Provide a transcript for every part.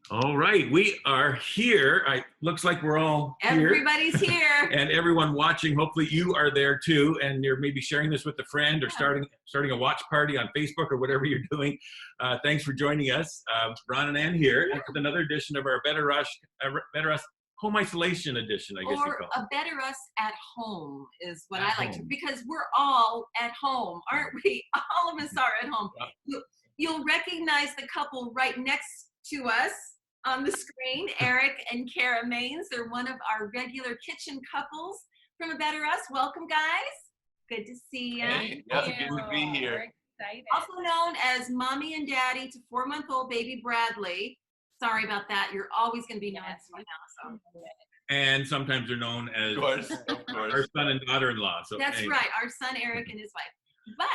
All right, we are here. Looks like we're all here. Everybody's here. And everyone watching, hopefully you are there too, and you're maybe sharing this with a friend or starting a watch party on Facebook or whatever you're doing. Thanks for joining us. Ron and Ann here with another edition of our Better Us Home Isolation Edition, I guess you call it. Or a Better Us at Home is what I like to, because we're all at home, aren't we? All of us are at home. You'll recognize the couple right next to us on the screen, Eric and Kara Mainse. They're one of our regular kitchen couples from A Better Us. Welcome, guys. Good to see you. Hey, yeah, good to be here. Excited. Also known as mommy and daddy to 4-month-old baby Bradley. Sorry about that. You're always going to be known as right now. So. And sometimes they're known as our son and daughter-in-law. So that's right, our son Eric and his wife. But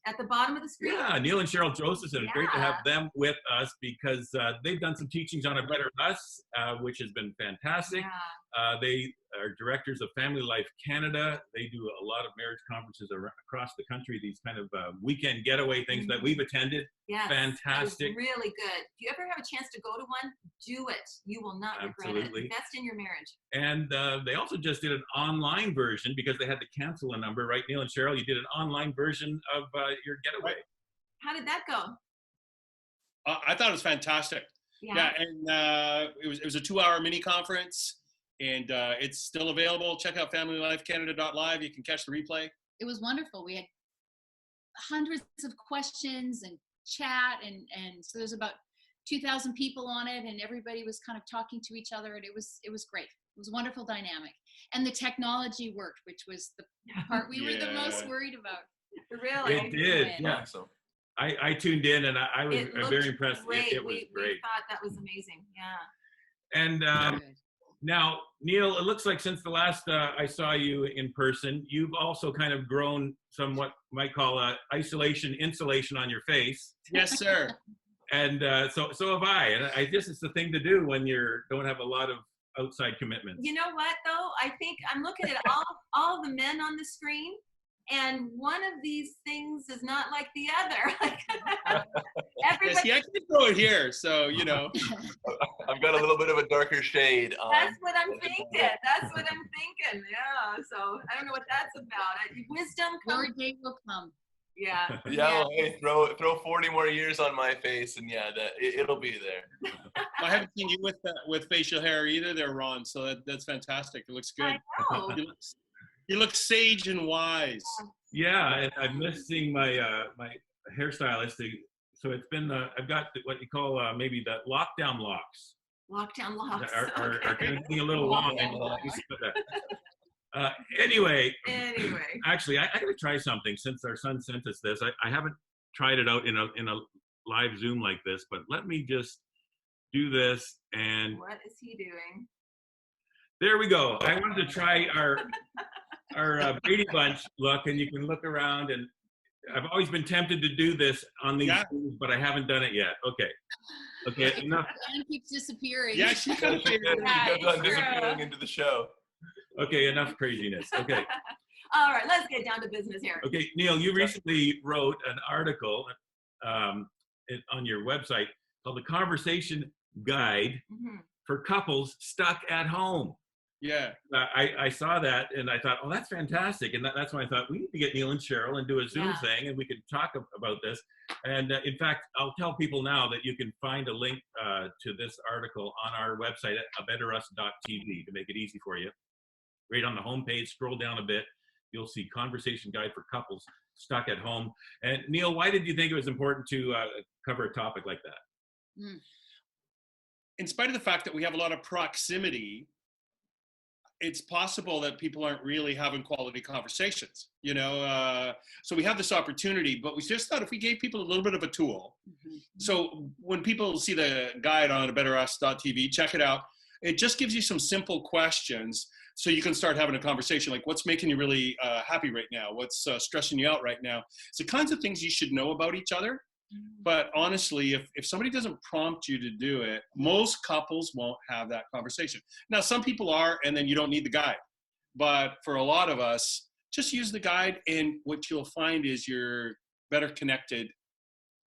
at the bottom of the screen, Neil and Sharol Josephson. Great to have them with us because they've done some teachings on A Better Us, which has been fantastic. They are directors of Family Life Canada. They do a lot of marriage conferences across the country, these kind of weekend getaway things that we've attended. Yes, fantastic. It's really good. If you ever have a chance to go to one, do it. You will not regret it. Invest in your marriage. And they also just did an online version because they had to cancel a number, right? Neil and Sharol, you did an online version of your getaway. How did that go? I thought it was fantastic. Yeah, and it was a 2-hour mini conference. And it's still available. Check out familylifecanada.live. You can catch the replay. It was wonderful. We had hundreds of questions and chat, and so there's about 2,000 people on it, and everybody was kind of talking to each other, and it was great. It was a wonderful dynamic, and the technology worked, which was the part we were the most worried about. Really, it did. Yeah. Awesome. I tuned in, and I was very impressed. Great. It was great. We thought that was amazing. Yeah. And now, Neil, it looks like since the last I saw you in person, you've also kind of grown somewhat, might call insulation on your face. Yes, sir. And so have I. And I guess it's the thing to do when you don't have a lot of outside commitments. You know what, though? I think I'm looking at all the men on the screen, and one of these things is not like the other. Everybody. I can throw it here, so you know. I've got a little bit of a darker shade. That's what I'm thinking. Yeah. So I don't know what that's about. Wisdom comes. Your day will come. Yeah. Well, hey, throw 40 more years on my face, and it'll be there. I haven't seen you with facial hair either, there, Ron. So that's fantastic. It looks good. I know. You look sage and wise. Yeah, and I'm missing my my hairstylist. So it's been I've got what you call maybe the lockdown locks. Lockdown locks. Are kind of getting a little long. Anyway, actually, I got to try something since our son sent us this. I haven't tried it out in a live Zoom like this, but let me just do this. And what is he doing? There we go. I wanted to try our Brady Bunch look, and you can look around. And I've always been tempted to do this on these Zooms, but I haven't done it yet. Okay, enough. Anne keeps disappearing. Yeah, she goes on disappearing into the show. Okay, enough craziness. Okay. All right, let's get down to business here. Okay, Neil, you recently wrote an article on your website called "The Conversation Guide for Couples Stuck at Home." Yeah. I saw that and I thought, oh, that's fantastic. And that's when I thought we need to get Neil and Sharol and do a Zoom thing, and we could talk about this. And in fact, I'll tell people now that you can find a link to this article on our website at abetterus.tv to make it easy for you. Right on the homepage, scroll down a bit, you'll see Conversation Guide for Couples Stuck at Home. And Neil, why did you think it was important to cover a topic like that? In spite of the fact that we have a lot of proximity, it's possible that people aren't really having quality conversations, so we have this opportunity, but we just thought if we gave people a little bit of a tool. So when people see the guide on abetterus.tv, check it out. It just gives you some simple questions so you can start having a conversation like, what's making you really happy right now? What's stressing you out right now? It's the kinds of things you should know about each other. But honestly, if somebody doesn't prompt you to do it, most couples won't have that conversation. Now, some people are, and then you don't need the guide. But for a lot of us, just use the guide, and what you'll find is you're better connected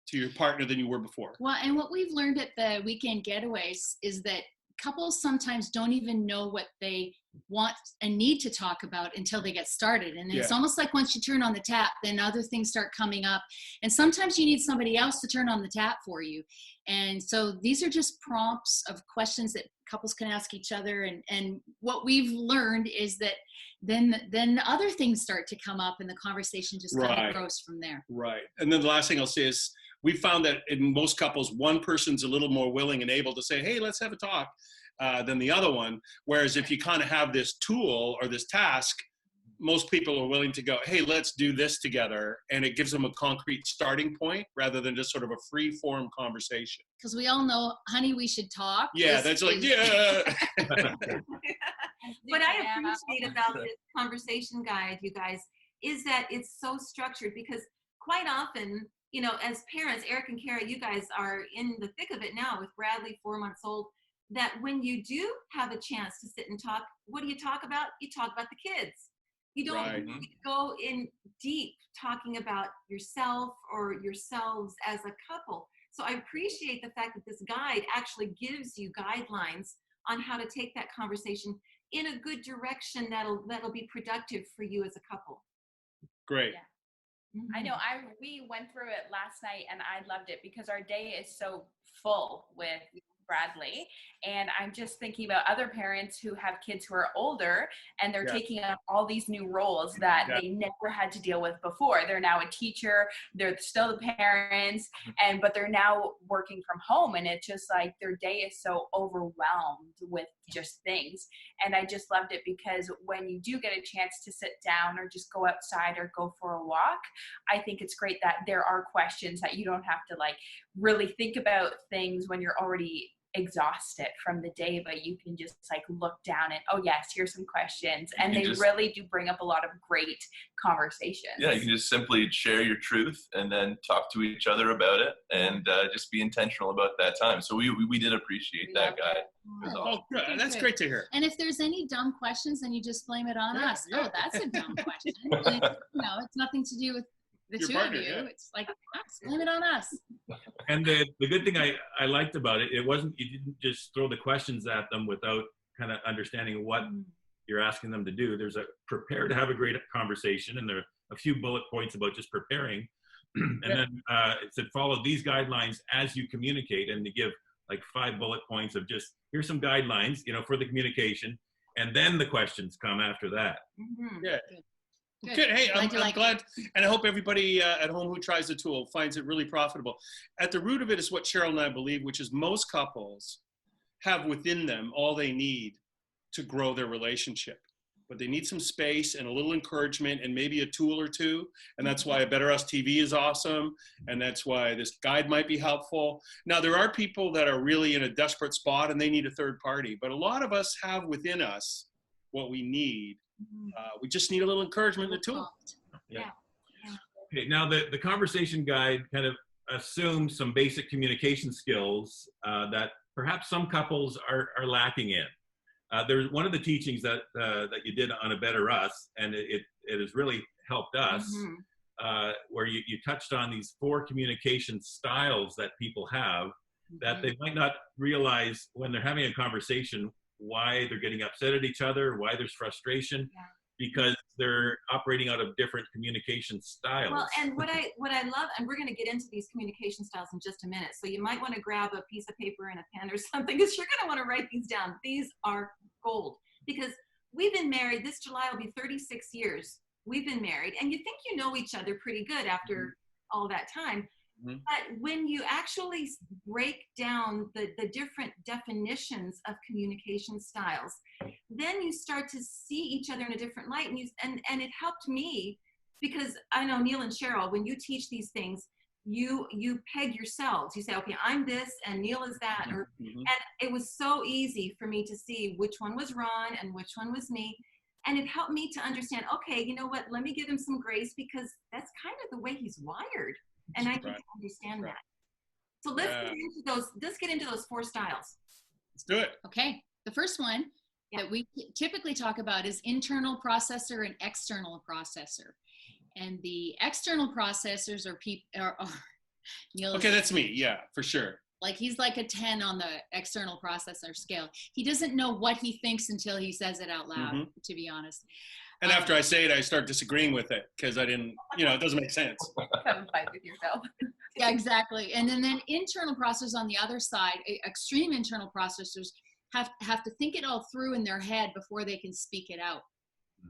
to your partner than you were before. Well, and what we've learned at the weekend getaways is that couples sometimes don't even know what they want and need to talk about until they get started. And it's almost like once you turn on the tap, then other things start coming up. And sometimes you need somebody else to turn on the tap for you. And so these are just prompts of questions that couples can ask each other. And what we've learned is that then other things start to come up and the conversation just kind of grows from there. Right. And then the last thing I'll say is we found that in most couples, one person's a little more willing and able to say, hey, let's have a talk than the other one. Whereas if you kind of have this tool or this task, most people are willing to go, hey, let's do this together. And it gives them a concrete starting point rather than just sort of a free form conversation. Because we all know, honey, we should talk. Yeah, that's like, yeah. What I appreciate about this conversation guide, you guys, is that it's so structured, because quite often, you know, as parents, Eric and Kara, you guys are in the thick of it now with Bradley, 4 months old, that when you do have a chance to sit and talk, what do you talk about? You talk about the kids. You don't really go in deep talking about yourself or yourselves as a couple. So I appreciate the fact that this guide actually gives you guidelines on how to take that conversation in a good direction that'll be productive for you as a couple. Great. Yeah. I know we went through it last night and I loved it because our day is so full with Bradley, and I'm just thinking about other parents who have kids who are older and they're taking up all these new roles that they never had to deal with before. They're now a teacher, they're still the parents, but they're now working from home, and it's just like their day is so overwhelmed with just things. And I just loved it because when you do get a chance to sit down or just go outside or go for a walk, I think it's great that there are questions that you don't have to like really think about things when you're already exhausted from the day, but you can just like look down and, oh yes, here's some questions. And they really do bring up a lot of great conversations. Yeah, you can just simply share your truth and then talk to each other about it, and just be intentional about that time. So we did appreciate that guide. Oh, good. That's great to hear. And if there's any dumb questions, then you just blame it on us. Oh, that's a dumb question. And it's nothing to do with the Your two partner, of you. It's like, blame it on us. And the good thing I liked about it, you didn't just throw the questions at them without kind of understanding what you're asking them to do. There's a prepare to have a great conversation, and there are a few bullet points about just preparing. And then it said follow these guidelines as you communicate, and to give like 5 bullet points of just here's some guidelines, for the communication, and then the questions come after that. Yeah. Good. Hey, I'm glad, and I hope everybody at home who tries the tool finds it really profitable. At the root of it is what Sharol and I believe, which is most couples have within them all they need to grow their relationship. But they need some space and a little encouragement and maybe a tool or two. And that's why a Better Us TV is awesome. And that's why this guide might be helpful. Now, there are people that are really in a desperate spot and they need a third party. But a lot of us have within us what we need. We just need a little encouragement in the tool. Yeah. Okay, now the conversation guide kind of assumes some basic communication skills that perhaps some couples are lacking in. There's one of the teachings that you did on A Better Us, and it has really helped us, where you touched on these 4 communication styles that people have that they might not realize when they're having a conversation why they're getting upset at each other, why there's frustration, because they're operating out of different communication styles. Well, and what I love, and we're going to get into these communication styles in just a minute, so you might want to grab a piece of paper and a pen or something, because you're going to want to write these down. These are gold, because we've been married, this July will be 36 years we've been married, and you think you know each other pretty good after all that time. But when you actually break down the different definitions of communication styles, then you start to see each other in a different light. And it helped me, because I know Neil and Sharol, when you teach these things, you peg yourselves. You say, okay, I'm this and Neil is that. And it was so easy for me to see which one was Ron and which one was me. And it helped me to understand, okay, you know what, let me give him some grace, because that's kind of the way he's wired. And I need to understand that. So let's get into those 4 styles. Let's do it. Okay. The first one that we typically talk about is internal processor and external processor. And the external processors are Neil Okay, that's me. Yeah, for sure. like he's like a 10 on the external processor scale. He doesn't know what he thinks until he says it out loud, to be honest. And after I say it, I start disagreeing with it because I didn't, it doesn't make sense. Have a fight with yourself. Yeah, exactly. And then internal processors on the other side, extreme internal processors have to think it all through in their head before they can speak it out.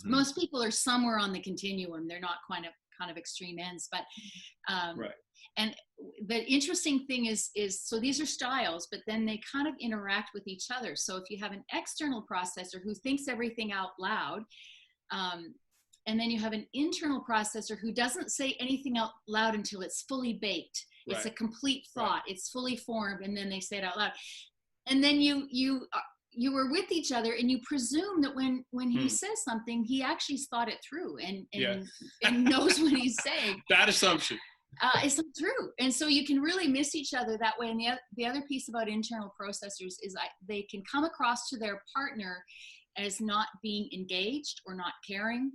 Most people are somewhere on the continuum. They're not kind of extreme ends, but Right. and the interesting thing is so these are styles, but then they kind of interact with each other. So if you have an external processor who thinks everything out loud, and then you have an internal processor who doesn't say anything out loud until it's fully baked. It's a complete thought. It's fully formed, and then they say it out loud. And then you were with each other, and you presume that when he says something, he actually thought it through and knows what he's saying. That assumption. It's not true. And so you can really miss each other that way. And the other piece about internal processors is they can come across to their partner as not being engaged or not caring,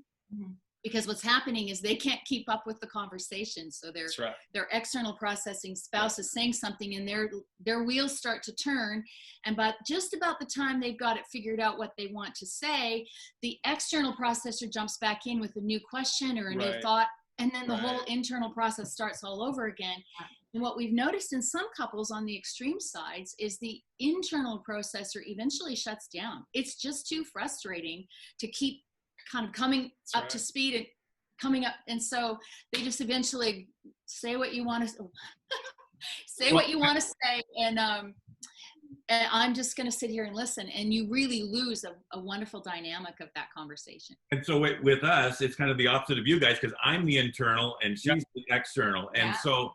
because what's happening is they can't keep up with the conversation. So their external processing spouse is saying something, and their wheels start to turn. And but just about the time they've got it figured out what they want to say, the external processor jumps back in with a new question or a new thought. And then the whole internal process starts all over again. And what we've noticed in some couples on the extreme sides is the internal processor eventually shuts down. It's just too frustrating to keep kind of coming up to speed and coming up. And so they just eventually say what you want to say, what you want to say. And I'm just going to sit here and listen. And you really lose a wonderful dynamic of that conversation. And so with us, it's kind of the opposite of you guys, because I'm the internal and she's the external. And so,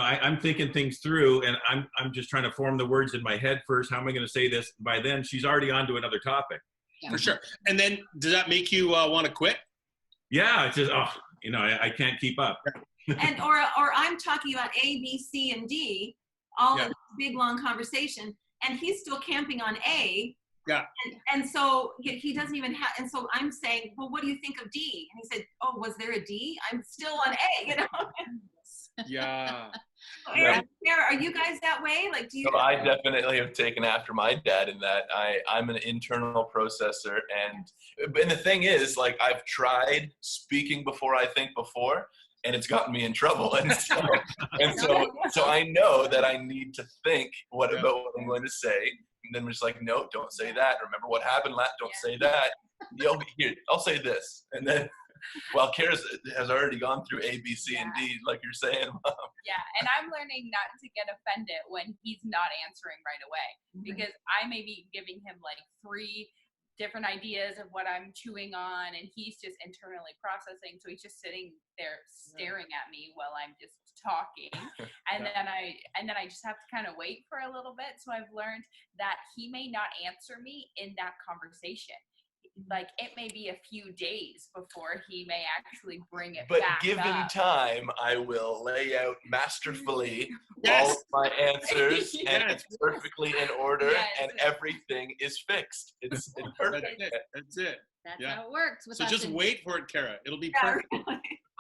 I'm thinking things through, and I'm just trying to form the words in my head first. How am I going to say this? By then, she's already on to another topic. Yeah. For sure. And then does that make you want to quit? Yeah, it's just, I can't keep up. And or I'm talking about A, B, C, and D, all in this big long conversation, and he's still camping on A. Yeah. And so he doesn't even have. And so I'm saying, well, what do you think of D? And he said, oh, was there a D? I'm still on A. Yeah. Kara, are you guys that way? Like, do you? So I definitely have taken after my dad in that I'm an internal processor, and the thing is, like, I've tried speaking before I think before, and it's gotten me in trouble. And so I know that I need to think about what I'm going to say, and then we're just like, no, don't say that. Remember what happened last? Don't say that. Here, I'll say this, and then. Well, Kara has already gone through A, B, C, and D, like you're saying, Mom. Yeah, and I'm learning not to get offended when he's not answering right away, because I may be giving him like 3 different ideas of what I'm chewing on, and he's just internally processing. So he's just sitting there staring at me while I'm just talking, and then I just have to kind of wait for a little bit. So I've learned that he may not answer me in that conversation. Like, it may be a few days before he may actually bring it back up. But given time, I will lay out masterfully all of my answers, and it's perfectly in order, and everything is fixed. It's perfect. That's it. That's how it works. So just wait for it, Kara. It'll be perfect.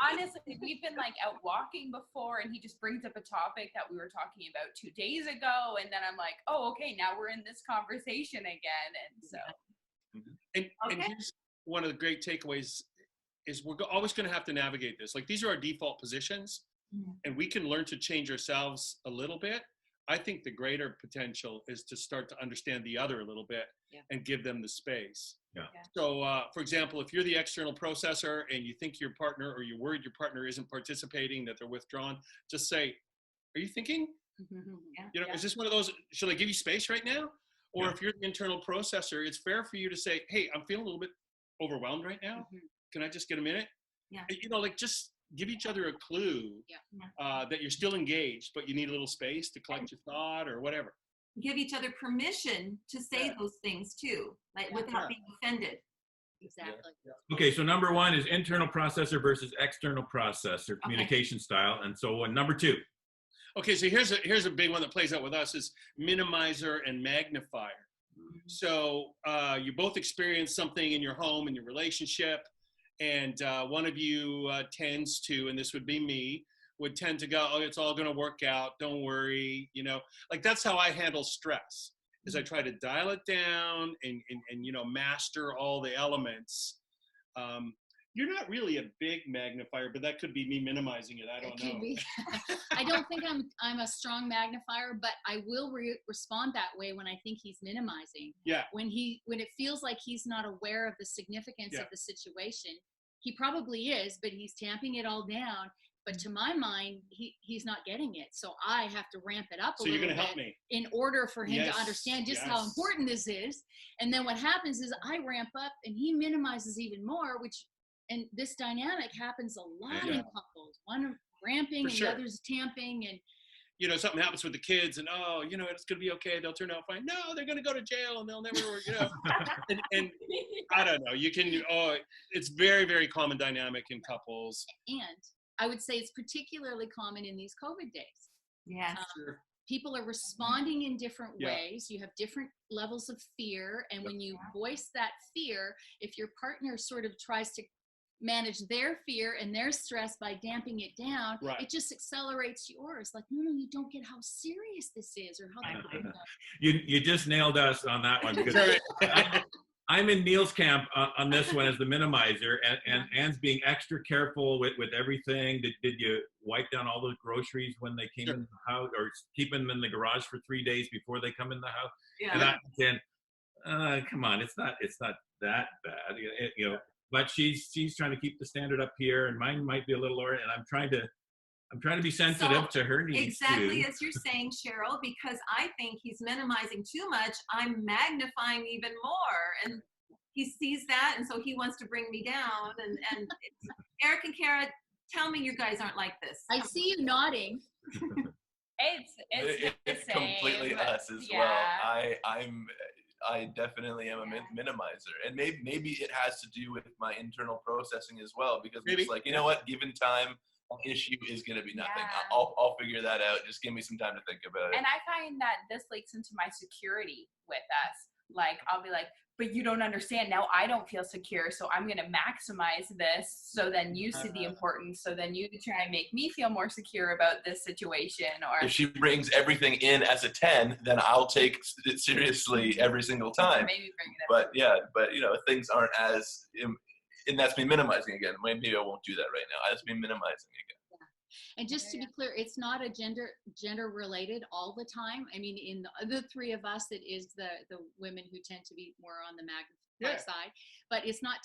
Honestly, we've been like out walking before, and he just brings up a topic that we were talking about 2 days ago, and then I'm like, oh, okay, now we're in this conversation again, and so. And here's one of the great takeaways is we're always going to have to navigate this. Like, these are our default positions, and we can learn to change ourselves a little bit. I think the greater potential is to start to understand the other a little bit and give them the space. Yeah. So, for example, if you're the external processor and you think your partner, or you're worried your partner isn't participating, that they're withdrawn, just say, are you thinking? Is this one of those, should I give you space right now? Or if you're the internal processor, it's fair for you to say, hey, I'm feeling a little bit overwhelmed right now. Can I just get a minute? Yeah. Like, just give each other a clue that you're still engaged, but you need a little space to collect your thought or whatever. Give each other permission to say those things too, like without being offended. Exactly. Okay, so number 1 is internal processor versus external processor communication style. And so number 2. Okay, so here's a big one that plays out with us is minimizer and magnifier. So you both experience something in your home, in your relationship, and one of you tends to, and this would be me, would tend to go, oh, it's all going to work out. Don't worry. You know, like that's how I handle stress, is I try to dial it down and you know, master all the elements. You're not really a big magnifier, but that could be me minimizing it. I don't know. Be. I don't think I'm a strong magnifier, but I will respond that way when I think he's minimizing. Yeah. When it feels like he's not aware of the significance of the situation, he probably is, but he's tamping it all down. But to my mind, he's not getting it. So I have to ramp it up a little bit. So you're going to help me in order for him to understand just how important this is. And then what happens is I ramp up and he minimizes even more, and this dynamic happens a lot in couples. One ramping and the other's tamping, and you know, something happens with the kids, and oh, you know, it's gonna be okay. They'll turn out fine. No, they're gonna go to jail, and they'll never, you know. and I don't know. You can. Oh, it's very, very common dynamic in couples. And I would say it's particularly common in these COVID days. Yes. Sure. People are responding in different ways. You have different levels of fear, and when you voice that fear, if your partner sort of tries to manage their fear and their stress by damping it down, it just accelerates yours. Like, no, you don't get how serious this is, or how you just nailed us on that one, because I'm in Neil's camp on this one as the minimizer, and Anne's being extra careful with everything. Did you wipe down all those groceries when they came in the house, or keep them in the garage for 3 days before they come in the house? And come on, it's not that bad, you know. But she's trying to keep the standard up here, and mine might be a little lower. And I'm trying to be sensitive to her needs. Exactly as you're saying, Cheryl, because I think he's minimizing too much. I'm magnifying even more, and he sees that, and so he wants to bring me down. And Eric and Kara, tell me you guys aren't like this. I see you nodding. It's completely us as well. I definitely am a minimizer, and maybe it has to do with my internal processing as well, because it's like, you know what, given time, an issue is going to be nothing. I'll figure that out. Just give me some time to think about it. And I find that this leaks into my security with us. Like, I'll be like, but you don't understand. Now I don't feel secure, so I'm going to maximize this. So then you see the importance. So then you try and make me feel more secure about this situation. Or if she brings everything in as a 10, then I'll take it seriously every single time. Maybe bring it up. But you know, things aren't as, and that's me minimizing again. Maybe I won't do that right now. That's me minimizing again. And just to be clear, it's not a gender related all the time. I mean, in the three of us, it is the women who tend to be more on the magnify side, but it's not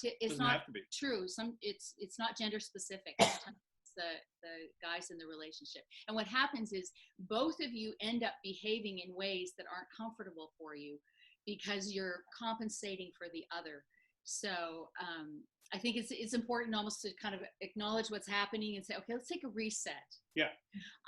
true. It's not gender specific. Sometimes it's the guys in the relationship. And what happens is both of you end up behaving in ways that aren't comfortable for you because you're compensating for the other. So I think it's important almost to kind of acknowledge what's happening and say, okay, let's take a reset. Yeah.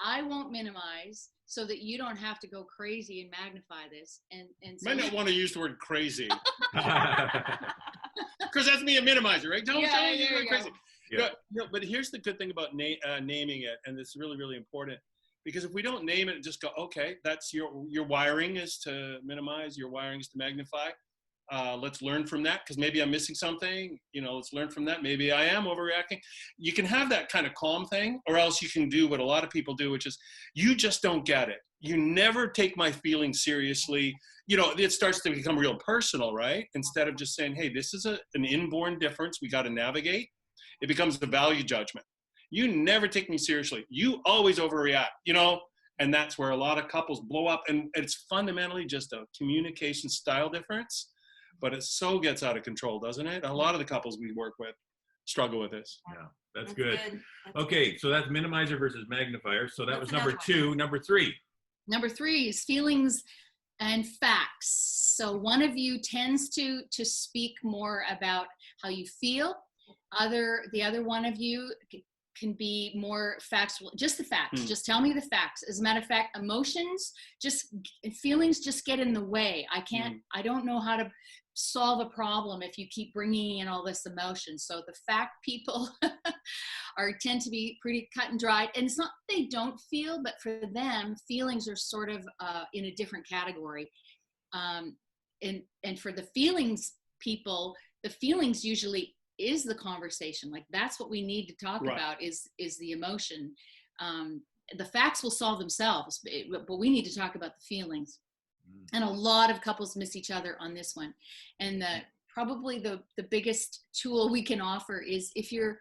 I won't minimize so that you don't have to go crazy and magnify this. And so might not want to use the word crazy. Because that's me, a minimizer, right? Don't use the word crazy. Yeah. No, but here's the good thing about naming it, and it's really, really important. Because if we don't name it and just go, okay, that's your wiring is to minimize, your wiring is to magnify. Let's learn from that, because maybe I'm missing something. You know, let's learn from that. Maybe I am overreacting. You can have that kind of calm thing, or else you can do what a lot of people do, which is you just don't get it. You never take my feelings seriously. You know, it starts to become real personal, right? Instead of just saying, hey, this is an inborn difference we got to navigate. It becomes a value judgment. You never take me seriously. You always overreact, you know, and that's where a lot of couples blow up. And it's fundamentally just a communication style difference. But it so gets out of control, doesn't it? A lot of the couples we work with struggle with this. Yeah, that's good. Okay, so that's minimizer versus magnifier. So that was number 2. Number 3. Number 3 is feelings and facts. So one of you tends to speak more about how you feel. The other one of you can be more factual, just the facts. Just tell me the facts. As a matter of fact, feelings just get in the way. I don't know how to solve a problem if you keep bringing in all this emotion. So the fact people tend to be pretty cut and dried. And it's not that they don't feel, but for them, feelings are sort of in a different category. And for the feelings people, the feelings usually is the conversation. Like that's what we need to talk about is the emotion. The facts will solve themselves, but we need to talk about the feelings. And a lot of couples miss each other on this one. And probably the biggest tool we can offer is, if you're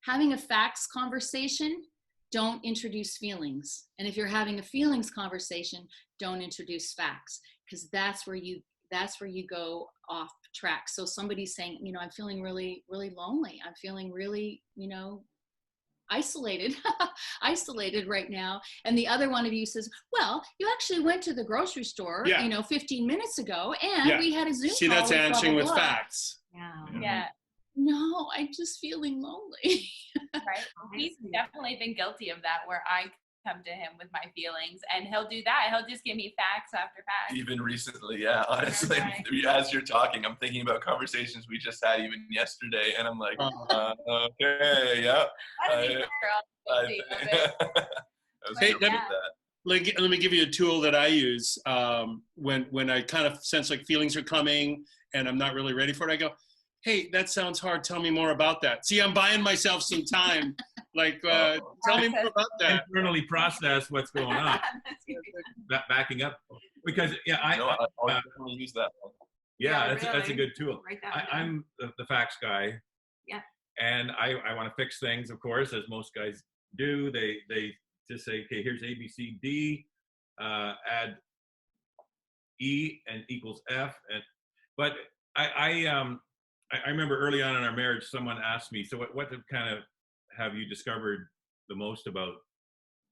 having a facts conversation, don't introduce feelings. And if you're having a feelings conversation, don't introduce facts, because that's where you go off track. So somebody's saying, I'm feeling really, really lonely. I'm feeling really, isolated right now. And the other one of you says, well, you actually went to the grocery store, 15 minutes ago, and we had a Zoom See, call. that's answering blah, blah, with blah. facts. Yeah. No, I'm just feeling lonely. Right. He's definitely been guilty of that, where I come to him with my feelings, and he'll do that. He'll just give me facts after facts. Even recently, yeah, honestly, as you're talking, I'm thinking about conversations we just had even yesterday, and I'm like, okay, yeah. I was Hey, guilty of that. Let me give you a tool that I use when I kind of sense like feelings are coming and I'm not really ready for it. I go, hey, that sounds hard. Tell me more about that. See, I'm buying myself some time. Tell me more about that. Internally process what's going on. Backing up, because I definitely use that one. Yeah, that's a good tool. I'm the facts guy. Yeah. And I want to fix things, of course, as most guys do. They just say, okay, here's A, B, C, D, add E and equals F. But I remember early on in our marriage, someone asked me, so what kind of have you discovered the most about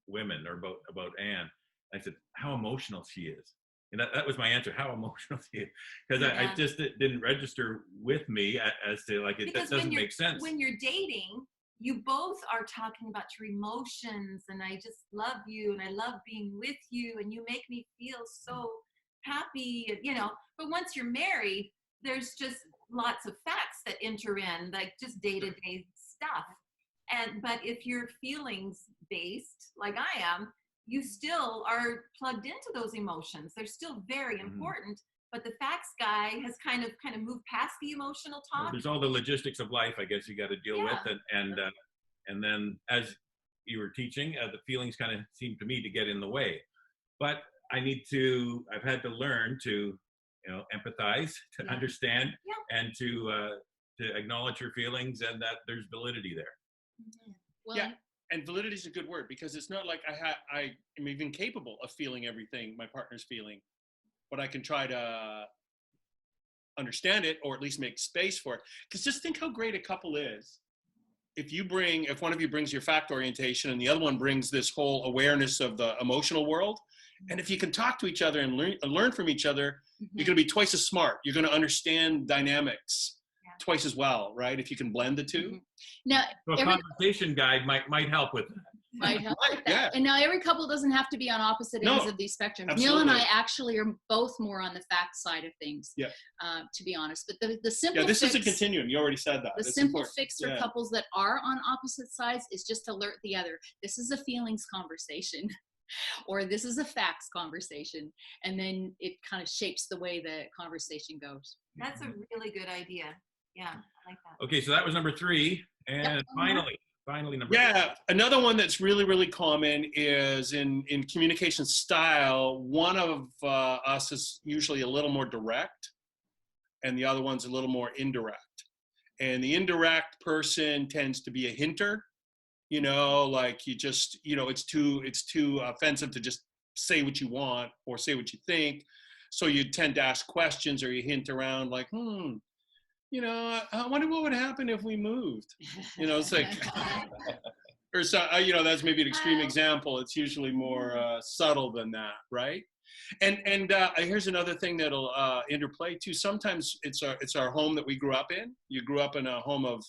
women, or about Anne? I said, how emotional she is. And that was my answer, how emotional she is. Because I just didn't register with me as to that doesn't make sense. When you're dating, you both are talking about your emotions, and I just love you, and I love being with you, and you make me feel so happy, But once you're married, there's just lots of facts that enter in, like just day-to-day stuff. But if you're feelings based, like I am, you still are plugged into those emotions. They're still very important. But the facts guy has kind of moved past the emotional talk. There's all the logistics of life, I guess, you got to deal with, and then as you were teaching, the feelings kind of seemed to me to get in the way. But I've had to learn to empathize, to understand, and to acknowledge your feelings, and that there's validity there. Well, and validity is a good word, because it's not like I am even capable of feeling everything my partner's feeling, but I can try to understand it, or at least make space for it. Because just think how great a couple is if one of you brings your fact orientation and the other one brings this whole awareness of the emotional world. And if you can talk to each other and learn from each other, you're going to be twice as smart. You're going to understand dynamics twice as well, right? If you can blend the two. Now, So a conversation guide might help with that. Might help with that. Yeah. And now every couple doesn't have to be on opposite ends of these spectrums. Absolutely. Neil and I actually are both more on the fact side of things, to be honest. But the simple this fix, is a continuum. You already said that. The It's simple important. fix for couples that are on opposite sides is just alert the other. This is a feelings conversation. Or this is a facts conversation, and then it kind of shapes the way the conversation goes. That's a really good idea. Yeah, I like that. Okay, so that was number 3, and finally number 4. Another one that's really, really common is in communication style. One of us is usually a little more direct, and the other one's a little more indirect. And the indirect person tends to be a hinter. Like you just, it's too offensive to just say what you want or say what you think. So you tend to ask questions, or you hint around like, I wonder what would happen if we moved. It's like, or so, that's maybe an extreme example. It's usually more subtle than that, right? And here's another thing that'll interplay too. Sometimes it's our home that we grew up in. You grew up in a home of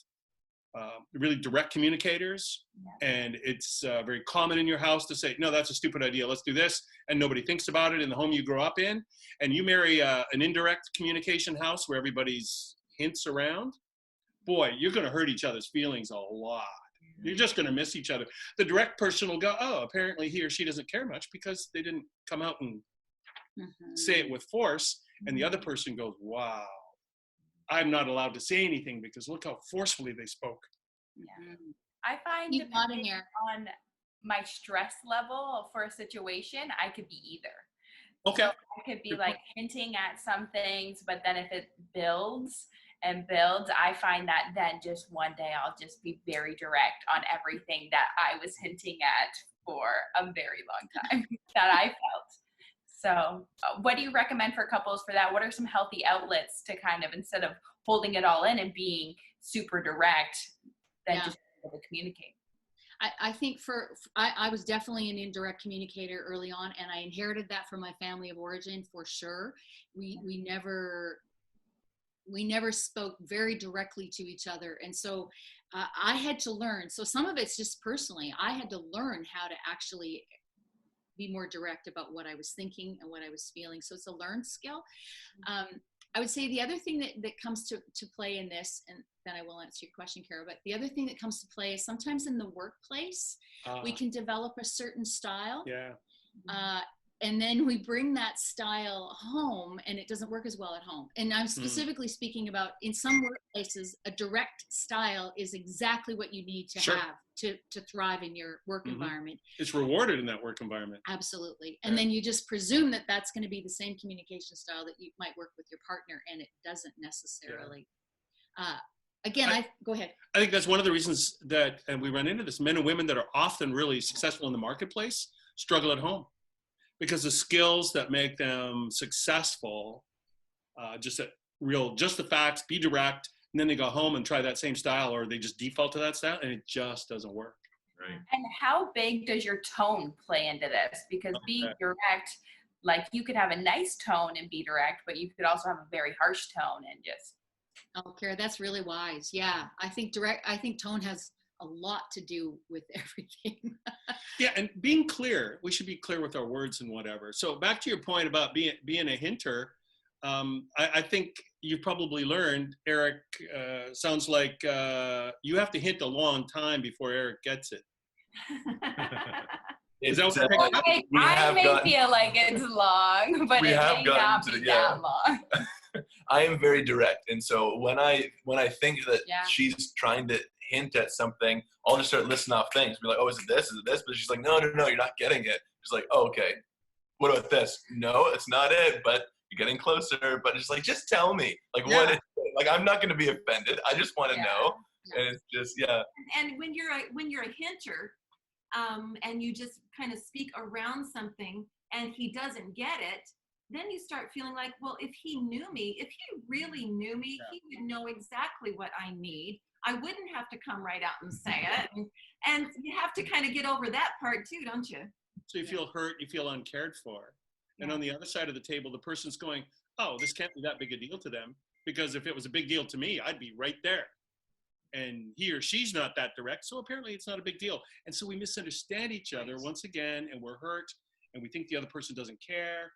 really direct communicators, and it's very common in your house to say, no, that's a stupid idea, let's do this, and nobody thinks about it in the home you grow up in. And you marry an indirect communication house where everybody's hints around, boy, you're going to hurt each other's feelings a lot. You're just going to miss each other. The direct person will go, oh, apparently he or she doesn't care much because they didn't come out and say it with force. And the other person goes, wow, I'm not allowed to say anything because look how forcefully they spoke. I find depending on my stress level for a situation, I could be either. Okay. So I could be like hinting at some things, but then if it builds and builds, I find that then just one day I'll just be very direct on everything that I was hinting at for a very long time that I felt. So what do you recommend for couples for that? What are some healthy outlets to kind of, instead of holding it all in and being super direct, then just be able to communicate? I think I was definitely an indirect communicator early on, and I inherited that from my family of origin for sure. We never spoke very directly to each other. And so I had to learn. So some of it's just personally, I had to learn how to actually be more direct about what I was thinking and what I was feeling. So it's a learned skill. I would say the other thing that comes to play in this, and then I will answer your question, Kara, but the other thing that comes to play is sometimes in the workplace, we can develop a certain style. Yeah. And then we bring that style home and it doesn't work as well at home. And I'm specifically speaking about, in some workplaces, a direct style is exactly what you need to have to thrive in your work environment. It's rewarded in that work environment. Absolutely. And then you just presume that that's going to be the same communication style that you might work with your partner, and it doesn't necessarily. Go ahead. I think that's one of the reasons that, and we run into this, men and women that are often really successful in the marketplace struggle at home. Because the skills that make them successful, just the facts, be direct, and then they go home and try that same style, or they just default to that style, and it just doesn't work. Right. And how big does your tone play into this? Because being direct, like you could have a nice tone and be direct, but you could also have a very harsh tone and just. Oh, Kara, that's really wise. Yeah, I think tone has a lot to do with everything. Yeah, and being clear, we should be clear with our words and whatever. So back to your point about being a hinter, I think you've probably learned, Eric, sounds like you have to hint a long time before Eric gets it. Is that what I may feel like it's long, but it may not be that long. I am very direct, and so when I think that she's trying to hint at something, I'll just start listing off things. Be like, oh, is it this? Is it this? But she's like, no, you're not getting it. She's like, oh, okay. What about this? No, it's not it, but you're getting closer. But it's like, just tell me. Like, what is it? Like, I'm not going to be offended. I just want to know. And it's just, And when you're a hinter, and you just kind of speak around something and he doesn't get it, then you start feeling like, well, if he really knew me, he would know exactly what I need. I wouldn't have to come right out and say it. And you have to kind of get over that part too, don't you? So you feel hurt, you feel uncared for. And on the other side of the table, the person's going, oh, this can't be that big a deal to them, because if it was a big deal to me, I'd be right there. And he or she's not that direct, so apparently it's not a big deal. And so we misunderstand each other once again, and we're hurt, and we think the other person doesn't care.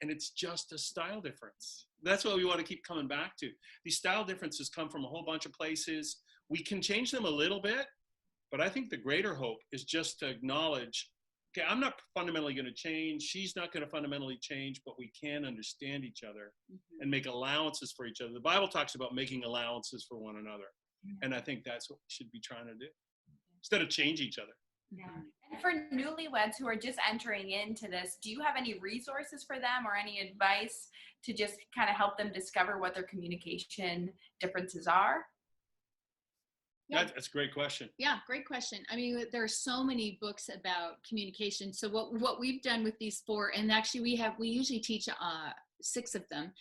And it's just a style difference. That's what we want to keep coming back to. These style differences come from a whole bunch of places. We can change them a little bit, but I think the greater hope is just to acknowledge, okay, I'm not fundamentally going to change. She's not going to fundamentally change, but we can understand each other and make allowances for each other. The Bible talks about making allowances for one another. And I think that's what we should be trying to do instead of change each other. Yeah. And for newlyweds who are just entering into this, do you have any resources for them or any advice to just kind of help them discover what their communication differences are? Yeah. That's a great question. Yeah, great question. I mean, there are so many books about communication. So what we've done with these 4, and actually we usually teach 6 of them.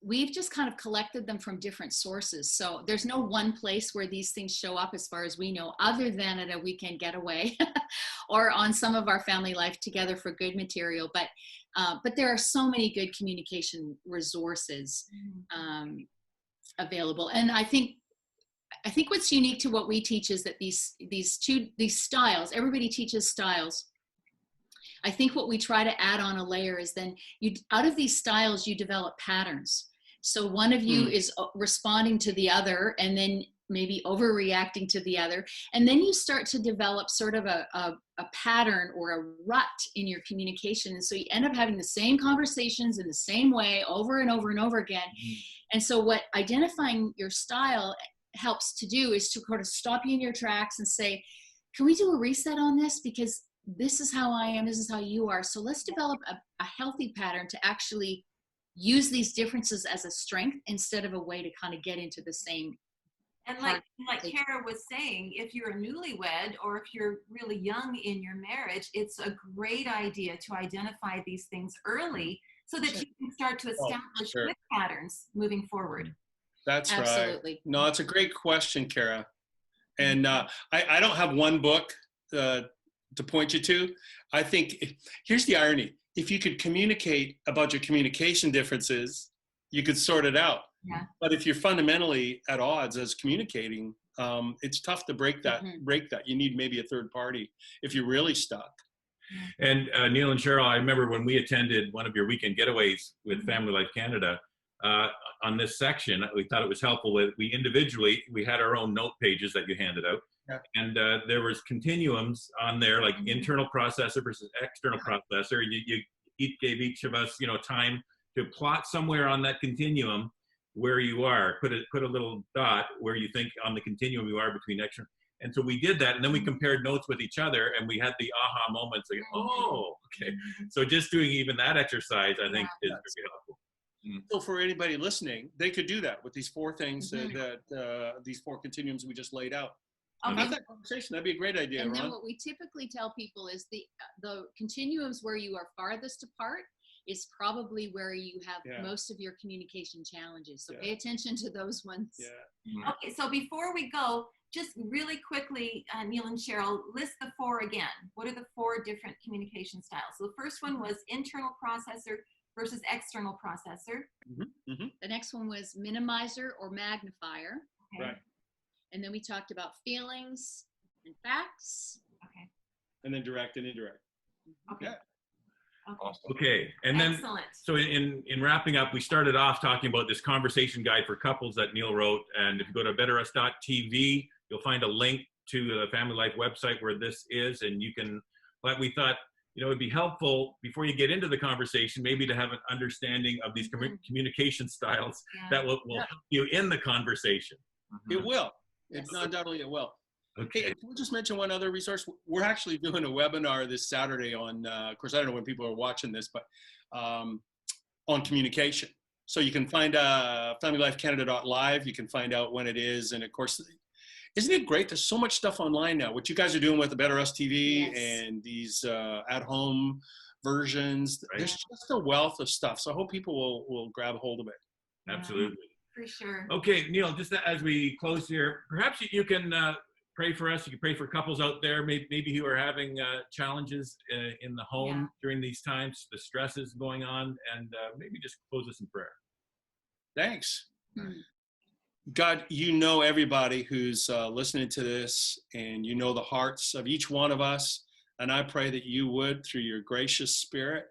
We've just kind of collected them from different sources. So there's no one place where these things show up as far as we know, other than at a weekend getaway or on some of our family life together for good material. But there are so many good communication resources available. And I think what's unique to what we teach is that these styles, everybody teaches styles. I think what we try to add on a layer is then out of these styles, you develop patterns. So one of you is responding to the other and then maybe overreacting to the other. And then you start to develop sort of a pattern or a rut in your communication. And so you end up having the same conversations in the same way over and over and over again. And so what identifying your style helps to do is to kind of stop you in your tracks and say, can we do a reset on this? Because this is how I am, this is how you are. So let's develop a healthy pattern to actually use these differences as a strength instead of a way to kind of get into the same. And like Kara was saying, if you're a newlywed or if you're really young in your marriage, it's a great idea to identify these things early so that you can start to establish good patterns moving forward. That's Absolutely. right. No, it's a great question, Kara. And I don't have one book to point you to. I think here's the irony. If you could communicate about your communication differences, you could sort it out. Yeah. But if you're fundamentally at odds as communicating, it's tough to break that. You need maybe a third party if you're really stuck. And Neil and Sharol, I remember when we attended one of your weekend getaways with Family Life Canada, on this section, we thought it was helpful that we individually, we had our own note pages that you handed out. Yeah. And there was continuums on there, like internal processor versus external processor. You each gave each of us, time to plot somewhere on that continuum where you are. Put a little dot where you think on the continuum you are between external. And so we did that, and then we compared notes with each other, and we had the aha moments. Like, oh, okay. So just doing even that exercise, I think, is very helpful. So for anybody listening, they could do that with these four things these four continuums we just laid out. Have that conversation. That'd be a great idea, And Ron. then what we typically tell people is the continuums where you are farthest apart is probably where you have most of your communication challenges. So pay attention to those ones. Yeah. Okay, so before we go, just really quickly, Neil and Sharol, list the four again. What are the four different communication styles? So the first one was internal processor versus external processor. The next one was minimizer or magnifier. Okay. Right. And then we talked about feelings and facts. Okay. And then direct and indirect. Okay. Yeah. Awesome. Okay, and then Excellent. so in wrapping up, we started off talking about this conversation guide for couples that Neil wrote, and if you go to betterus.tv, you'll find a link to the Family Life website where this is, and you can. But we thought it'd be helpful before you get into the conversation, maybe to have an understanding of these communication styles that will help you in the conversation. It will. Undoubtedly it will. Okay. Hey, can we just mention one other resource? We're actually doing a webinar this Saturday on, of course, I don't know when people are watching this, but on communication. So you can find familylifecanada.live. You can find out when it is. And of course, isn't it great? There's so much stuff online now. What you guys are doing with the Better Us TV and these at-home versions. Right. There's just a wealth of stuff. So I hope people will grab a hold of it. Absolutely. For sure. Okay, Neil, just as we close here, perhaps you can pray for us. You can pray for couples out there, maybe who are having challenges in the home during these times, the stresses going on, and maybe just close us in prayer. Thanks. God, you know everybody who's listening to this, and you know the hearts of each one of us. And I pray that you would, through your gracious Spirit,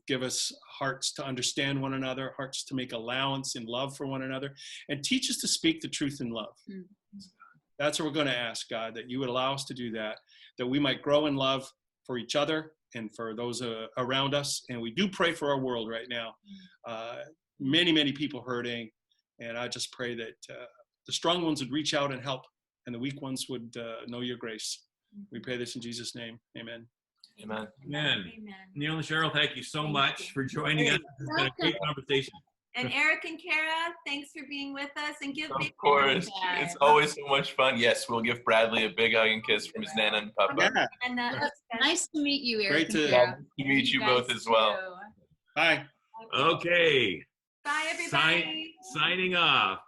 give us hearts to understand one another, hearts to make allowance in love for one another, and teach us to speak the truth in love. That's what we're going to ask, God, that you would allow us to do that we might grow in love for each other and for those around us. And we do pray for our world right now. Many, many people hurting. And I just pray that the strong ones would reach out and help, and the weak ones would know your grace. We pray this in Jesus' name. Amen. Amen. Amen. Neil and Sharol, thank you so much for joining us. It's been a great conversation. And Eric and Kara, thanks for being with us, and give Of big course. It's always so much fun. Yes, we'll give Bradley a big hug and kiss from his Nana and Papa. Yeah. And Nice to meet you, Eric. Great and Kara. to meet you both as well. Bye. Okay. Bye, everybody. Signing off.